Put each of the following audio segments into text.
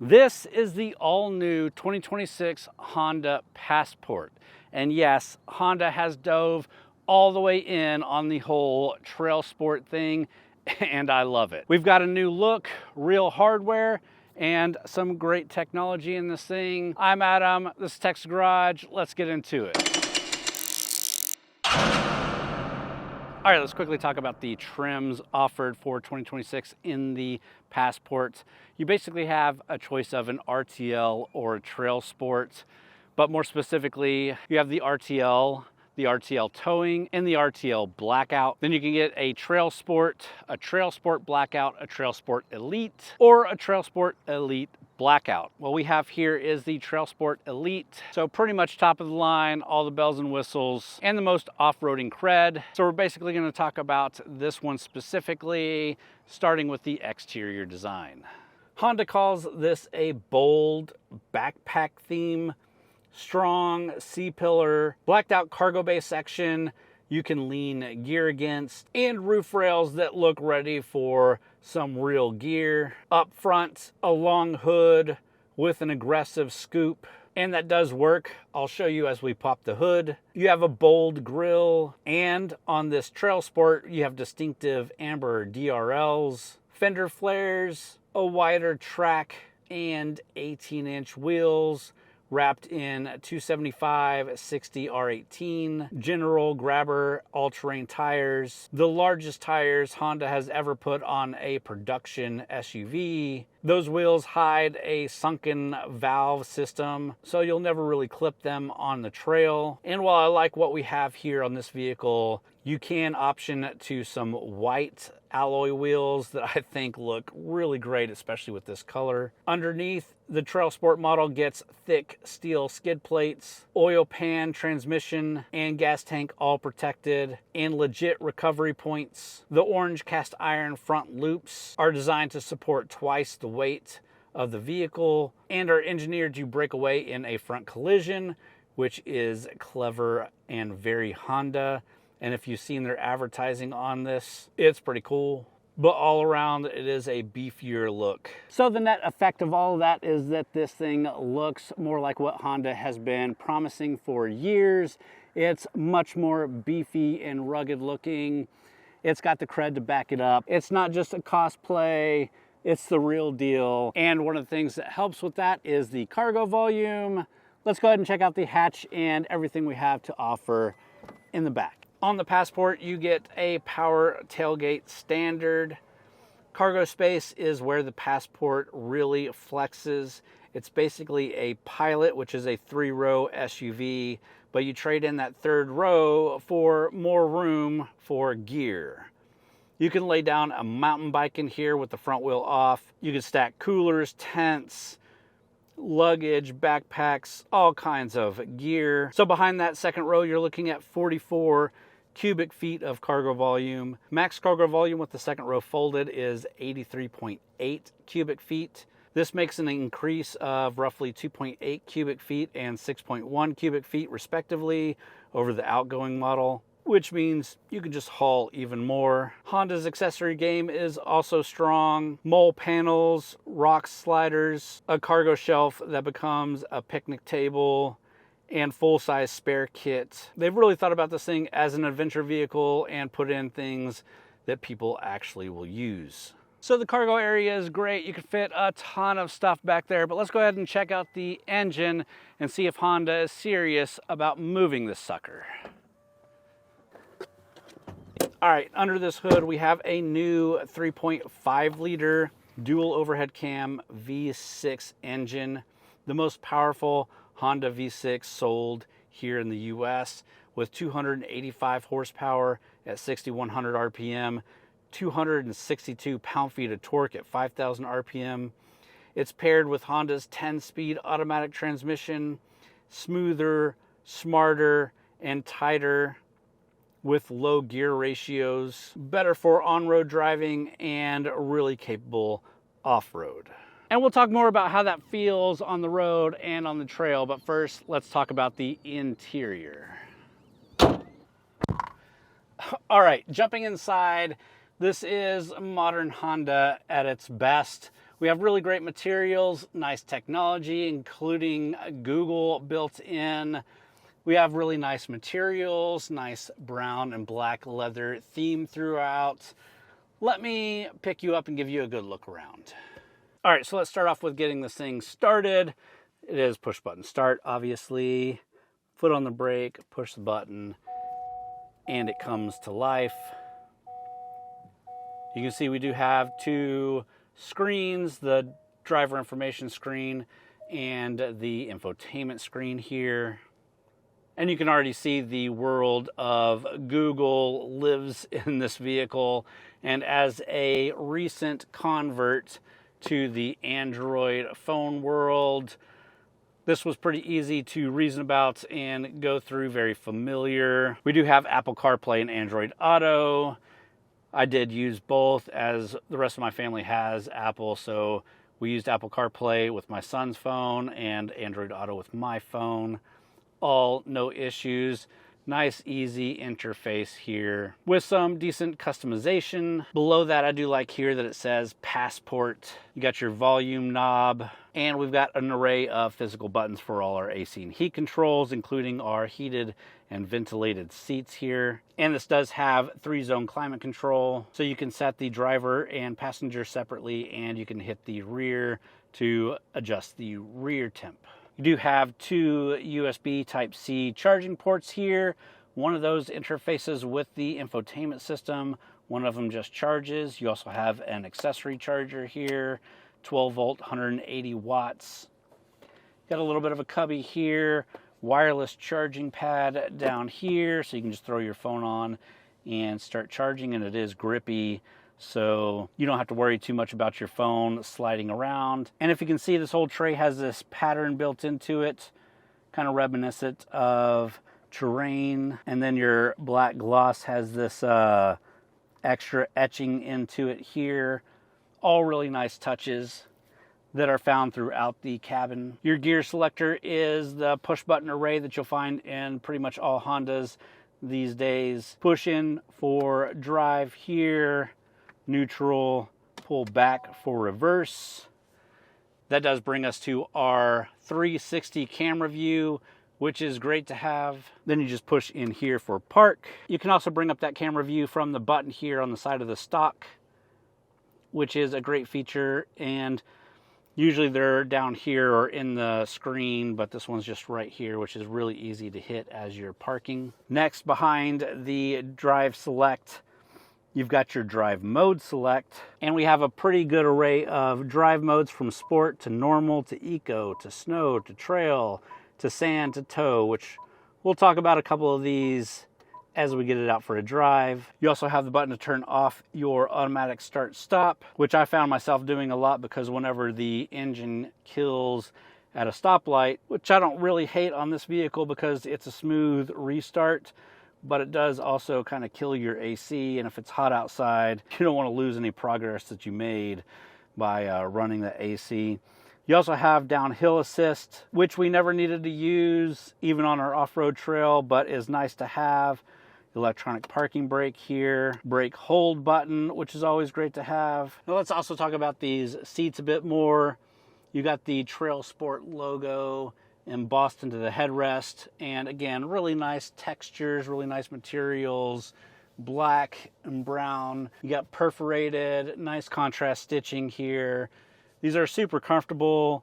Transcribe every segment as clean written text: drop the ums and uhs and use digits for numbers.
This is the all-new 2026 Honda Passport. And yes, Honda has dove all the way in on the whole trail sport thing, and I love it. We've got a new look, real hardware, and some great technology in this thing. I'm Adam, this is Texas Garage. Let's get into it. All right, let's quickly talk about the trims offered for 2026 in the Passport. You basically have a choice of an RTL or a Trail Sport, but more specifically, you have the RTL Towing, and the RTL Blackout. Then you can get a Trail Sport Blackout, a Trail Sport Elite, or a Trail Sport Elite Blackout. What we have here is the Trail Sport Elite. So pretty much top of the line, all the bells and whistles, and the most off-roading cred. So we're basically gonna talk about this one specifically, starting with the exterior design. Honda calls this a bold backpack theme. Strong C-pillar, blacked out cargo bay section you can lean gear against, and roof rails that look ready for some real gear. Up front, a long hood with an aggressive scoop, and that does work. I'll show you as we pop the hood. You have a bold grille, and on this Trail Sport, you have distinctive amber DRLs, fender flares, a wider track, and 18-inch wheels wrapped in 275/60 R18 general grabber all-terrain tires, the largest tires Honda has ever put on a production SUV. Those wheels hide a sunken valve system, so you'll never really clip them on the trail. And while I like what we have here on this vehicle, you can option to some white alloy wheels that I think look really great, especially with this color. Underneath, the Trail Sport model gets thick steel skid plates, oil pan transmission, and gas tank all protected, and legit recovery points. The orange cast iron front loops are designed to support twice the weight of the vehicle and are engineered to break away in a front collision, which is clever and very Honda. And if you've seen their advertising on this, it's pretty cool. But all around, it is a beefier look. So the net effect of all of that is that this thing looks more like what Honda has been promising for years. It's much more beefy and rugged looking. It's got the cred to back it up. It's not just a cosplay, it's the real deal. And one of the things that helps with that is the cargo volume. Let's go ahead and check out the hatch and everything we have to offer in the back. On the Passport, you get a power tailgate standard. Cargo space is where the Passport really flexes. It's basically a Pilot, which is a 3-row SUV, but you trade in that third row for more room for gear. You can lay down a mountain bike in here with the front wheel off. You can stack coolers, tents, luggage, backpacks, all kinds of gear. So behind that second row, you're looking at 44 cubic feet of cargo volume. Max cargo volume with the second row folded is 83.8 cubic feet. This makes an increase of roughly 2.8 cubic feet and 6.1 cubic feet respectively over the outgoing model, which means you can just haul even more. Honda's accessory game is also strong. Mole panels, rock sliders, a cargo shelf that becomes a picnic table, and full-size spare kit. They've really thought about this thing as an adventure vehicle and put in things that people actually will use. So the cargo area is great. You can fit a ton of stuff back there, but let's go ahead and check out the engine and see if Honda is serious about moving this sucker. All right, under this hood, we have a new 3.5 liter dual overhead cam V6 engine, the most powerful Honda V6 sold here in the US, with 285 horsepower at 6,100 RPM, 262 pound-feet of torque at 5,000 RPM. It's paired with Honda's 10-speed automatic transmission, smoother, smarter, and tighter, with low gear ratios, better for on-road driving, and really capable off-road. And we'll talk more about how that feels on the road and on the trail, but first, let's talk about the interior. All right, jumping inside, this is modern Honda at its best. We have really great materials, nice technology, including Google built in. We have really nice materials, nice brown and black leather theme throughout. Let me pick you up and give you a good look around. All right, so let's start off with getting this thing started. It is push button start, obviously. Foot on the brake, push the button, and it comes to life. You can see we do have two screens, the driver information screen and the infotainment screen here. And you can already see the world of Google lives in this vehicle. And as a recent convert to the Android phone world, this was pretty easy to reason about and go through, very familiar. We do have Apple CarPlay and Android Auto. I did use both, as the rest of my family has Apple, so we used Apple CarPlay with my son's phone and Android Auto with my phone. All no issues. Nice, easy interface here with some decent customization. Below that, I do like here that it says Passport. You got your volume knob, and we've got an array of physical buttons for all our AC and heat controls, including our heated and ventilated seats here. And this does have 3-zone climate control, so you can set the driver and passenger separately, and you can hit the rear to adjust the rear temp. You do have 2 USB Type-C charging ports here. One of those interfaces with the infotainment system. One of them just charges. You also have an accessory charger here, 12 volt, 180 watts. Got a little bit of a cubby here. Wireless charging pad down here, so you can just throw your phone on and start charging, and it is grippy, so you don't have to worry too much about your phone sliding around. And if you can see, this whole tray has this pattern built into it, kind of reminiscent of terrain. And then your black gloss has this extra etching into it here. All really nice touches that are found throughout the cabin. Your gear selector is the push button array that you'll find in pretty much all Hondas these days. Push in for drive here, neutral, pull back for reverse. That does bring us to our 360 camera view, which is great to have. Then you just push in here for park. You can also bring up that camera view from the button here on the side of the stock, which is a great feature. And usually they're down here or in the screen, but this one's just right here, which is really easy to hit as you're parking. Next, behind the drive select, you've got your drive mode select, and we have a pretty good array of drive modes, from sport to normal to eco to snow to trail to sand to tow, which we'll talk about a couple of these as we get it out for a drive. You also have the button to turn off your automatic start stop, which I found myself doing a lot, because whenever the engine kills at a stoplight, which I don't really hate on this vehicle because it's a smooth restart, but it does also kind of kill your AC, and if it's hot outside, you don't want to lose any progress that you made by running the AC. You also have downhill assist, which we never needed to use even on our off-road trail, but is nice to have. Electronic parking brake here, brake hold button, which is always great to have. Now let's also talk about these seats a bit more. You got the TrailSport logo embossed into the headrest, and again, really nice textures, really nice materials, black and brown. You got perforated, nice contrast stitching here. These are super comfortable,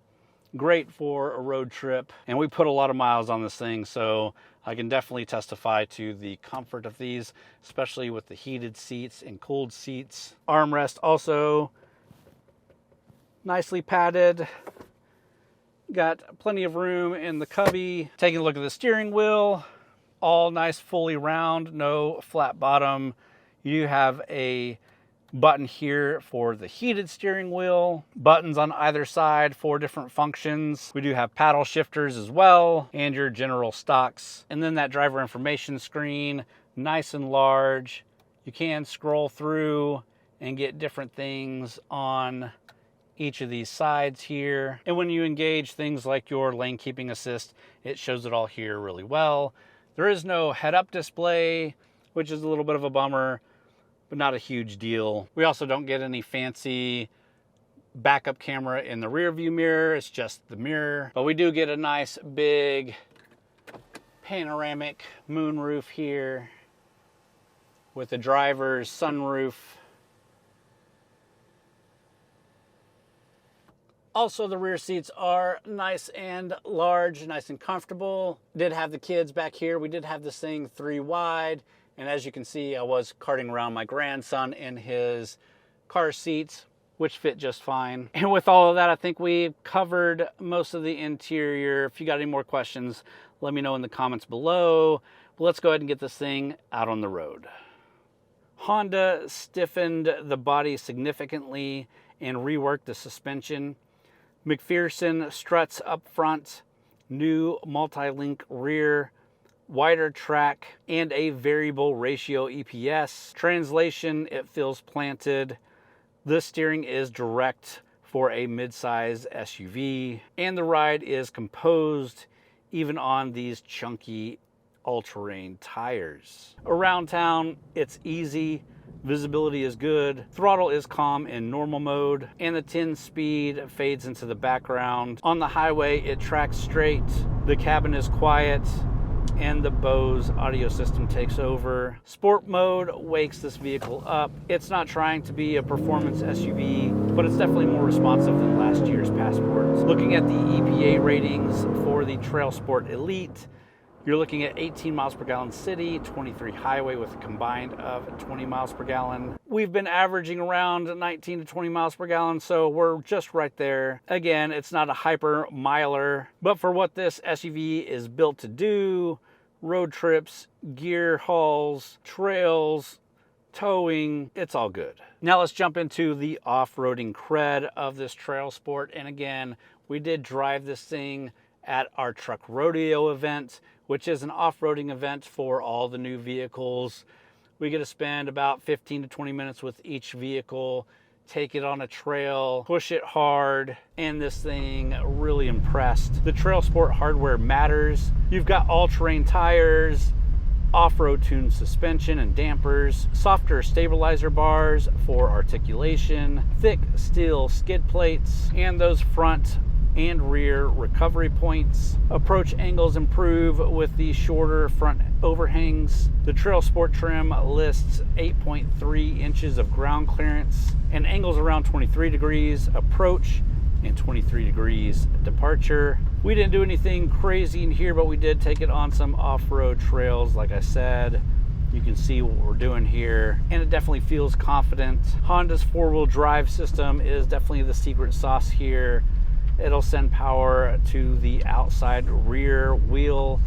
great for a road trip, and we put a lot of miles on this thing, so I can definitely testify to the comfort of these, especially with the heated seats and cooled seats. Armrest also nicely padded. Got plenty of room in the cubby. Taking a look at the steering wheel, all nice, fully round, no flat bottom. You have a button here for the heated steering wheel, buttons on either side for different functions. We do have paddle shifters as well, and your general stocks. And then that driver information screen, nice and large. You can scroll through and get different things on each of these sides here. And when you engage things like your lane keeping assist, it shows it all here really well. There is no head-up display, which is a little bit of a bummer, but not a huge deal. We also don't get any fancy backup camera in the rear view mirror. It's just the mirror, but we do get a nice big panoramic moonroof here with the driver's sunroof. Also, the rear seats are nice and large, nice and comfortable. Did have the kids back here. We did have this thing 3 wide. And as you can see, I was carting around my grandson in his car seats, which fit just fine. And with all of that, I think we covered most of the interior. If you got any more questions, let me know in the comments below. But let's go ahead and get this thing out on the road. Honda stiffened the body significantly and reworked the suspension. McPherson struts up front, new multi-link rear, wider track, and a variable ratio EPS. Translation, it feels planted. The steering is direct for a mid-size SUV, and the ride is composed even on these chunky all-terrain tires. Around town, it's easy. Visibility is good, throttle is calm in normal mode, and the 10 speed fades into the background. On the highway, it tracks straight, the cabin is quiet, and the Bose audio system takes over. Sport mode wakes this vehicle up. It's not trying to be a performance SUV, but it's definitely more responsive than last year's Passports. Looking at the EPA ratings for the TrailSport Elite, you're looking at 18 miles per gallon city, 23 highway with a combined of 20 miles per gallon. We've been averaging around 19 to 20 miles per gallon, so we're just right there. Again, it's not a hyper miler, but for what this SUV is built to do, road trips, gear hauls, trails, towing, it's all good. Now let's jump into the off-roading cred of this TrailSport. And again, we did drive this thing at our truck rodeo event, which is an off-roading event for all the new vehicles. We get to spend about 15 to 20 minutes with each vehicle, take it on a trail, push it hard, and this thing really impressed. The TrailSport hardware matters. You've got all-terrain tires, off-road tuned suspension and dampers, softer stabilizer bars for articulation, thick steel skid plates, and those front and rear recovery points. Approach angles improve with the shorter front overhangs. The TrailSport trim lists 8.3 inches of ground clearance and angles around 23 degrees approach and 23 degrees departure. We didn't do anything crazy in here, but we did take it on some off-road trails. Like I said, you can see what we're doing here, and it definitely feels confident. Honda's four-wheel drive system is definitely the secret sauce here. It'll send power to the outside rear wheel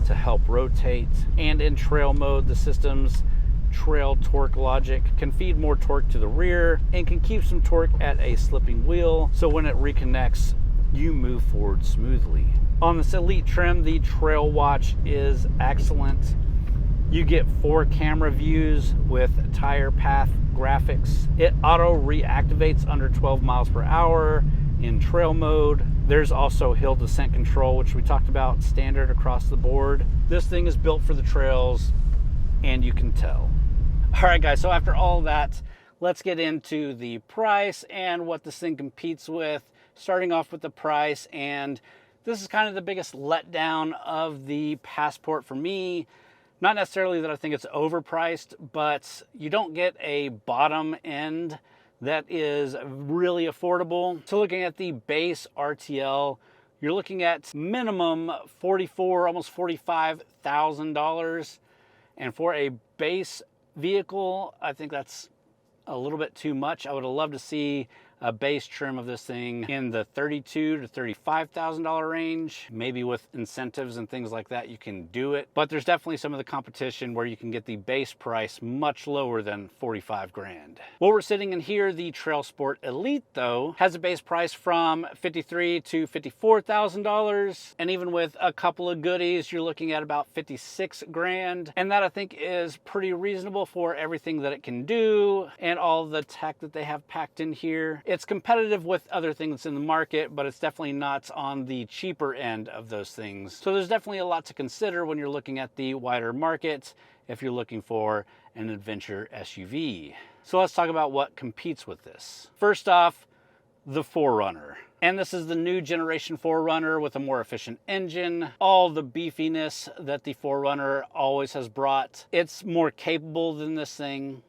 to help rotate. And in trail mode, the system's trail torque logic can feed more torque to the rear and can keep some torque at a slipping wheel, so when it reconnects, you move forward smoothly. On this Elite trim, the Trail Watch is excellent. You get 4 camera views with tire path graphics. It auto reactivates under 12 miles per hour in trail mode. There's also hill descent control, which we talked about, standard across the board. This thing is built for the trails, and you can tell. All right, guys, so after all that, let's get into the price and what this thing competes with. Starting off with the price, and this is kind of the biggest letdown of the Passport for me. Not necessarily that I think it's overpriced, but you don't get a bottom end that is really affordable. So looking at the base RTL, you're looking at minimum $44,000, almost $45,000. And for a base vehicle, I think that's a little bit too much. I would have loved to see a base trim of this thing in the $32,000 to $35,000 range. Maybe with incentives and things like that, you can do it. But there's definitely some of the competition where you can get the base price much lower than 45 grand. What we're sitting in here, the TrailSport Elite, though, has a base price from $53,000 to $54,000. And even with a couple of goodies, you're looking at about 56 grand. And that I think is pretty reasonable for everything that it can do and all the tech that they have packed in here. It's competitive with other things in the market, but it's definitely not on the cheaper end of those things. So there's definitely a lot to consider when you're looking at the wider market if you're looking for an adventure SUV. So let's talk about what competes with this. First off, the 4Runner. And this is the new generation 4Runner with a more efficient engine, all the beefiness that the 4Runner always has brought. It's more capable than this thing.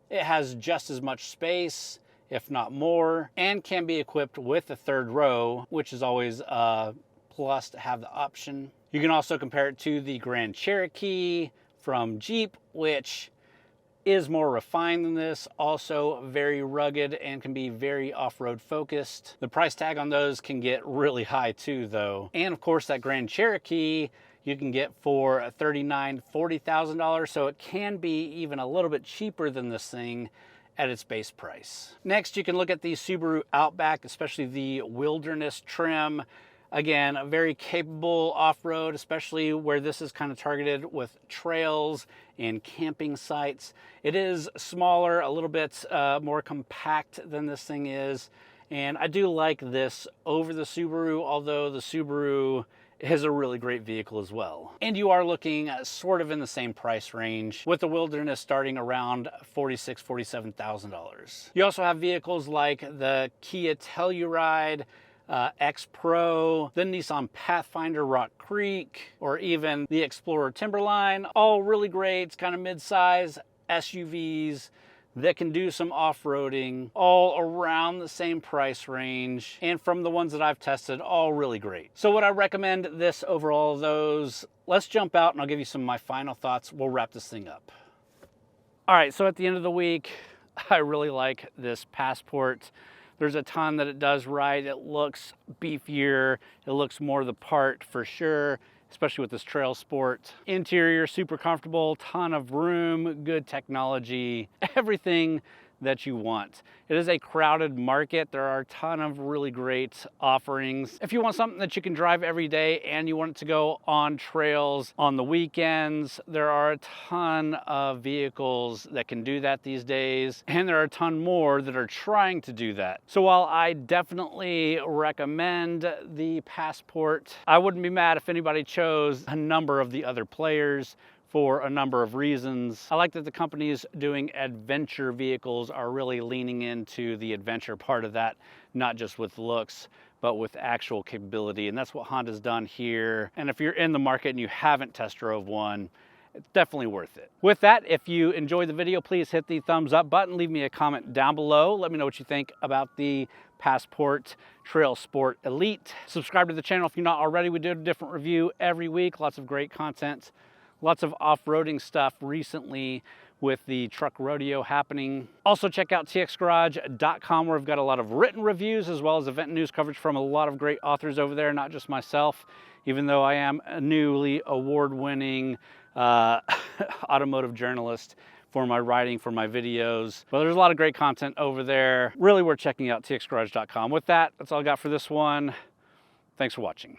It has just as much space, if not more, and can be equipped with a third row, which is always a plus to have the option. You can also compare it to the Grand Cherokee from Jeep, which is more refined than this, also very rugged and can be very off-road focused. The price tag on those can get really high too though. And of course that Grand Cherokee you can get for $39,000, $40,000, so it can be even a little bit cheaper than this thing at its base price. Next, you can look at the Subaru Outback, especially the Wilderness trim. Again, very capable off-road, especially where this is kind of targeted with trails and camping sites. It is smaller, a little bit more compact than this thing is. And I do like this over the Subaru, although the Subaru is a really great vehicle as well. And you are looking sort of in the same price range, with the Wilderness starting around $46,000, $47,000. You also have vehicles like the Kia Telluride, X Pro, the Nissan Pathfinder Rock Creek, or even the Explorer Timberline. All really great, kind of mid-size SUVs that can do some off-roading, all around the same price range. And from the ones that I've tested, all really great. So would I recommend this over all of those? Let's jump out and I'll give you some of my final thoughts. We'll wrap this thing up. All right, so at the end of the week, I really like this Passport. There's a ton that it does right. It looks beefier. It looks more the part for sure, especially with this TrailSport. Interior, super comfortable, ton of room, good technology, everything that you want. It is a crowded market. There are a ton of really great offerings. If you want something that you can drive every day and you want it to go on trails on the weekends, there are a ton of vehicles that can do that these days, and there are a ton more that are trying to do that. So while I definitely recommend the Passport, I wouldn't be mad if anybody chose a number of the other players for a number of reasons. I like that the companies doing adventure vehicles are really leaning into the adventure part of that, not just with looks, but with actual capability. And that's what Honda's done here. And if you're in the market and you haven't test drove one, it's definitely worth it. With that, if you enjoyed the video, please hit the thumbs up button. Leave me a comment down below. Let me know what you think about the Passport TrailSport Elite. Subscribe to the channel if you're not already. We do a different review every week. Lots of great content. Lots of off-roading stuff recently with the truck rodeo happening. Also check out TXGARAGE.com, where I've got a lot of written reviews as well as event news coverage from a lot of great authors over there, not just myself, even though I am a newly award-winning automotive journalist for my writing, for my videos. But there's a lot of great content over there. Really worth checking out TXGARAGE.com. With that, that's all I got for this one. Thanks for watching.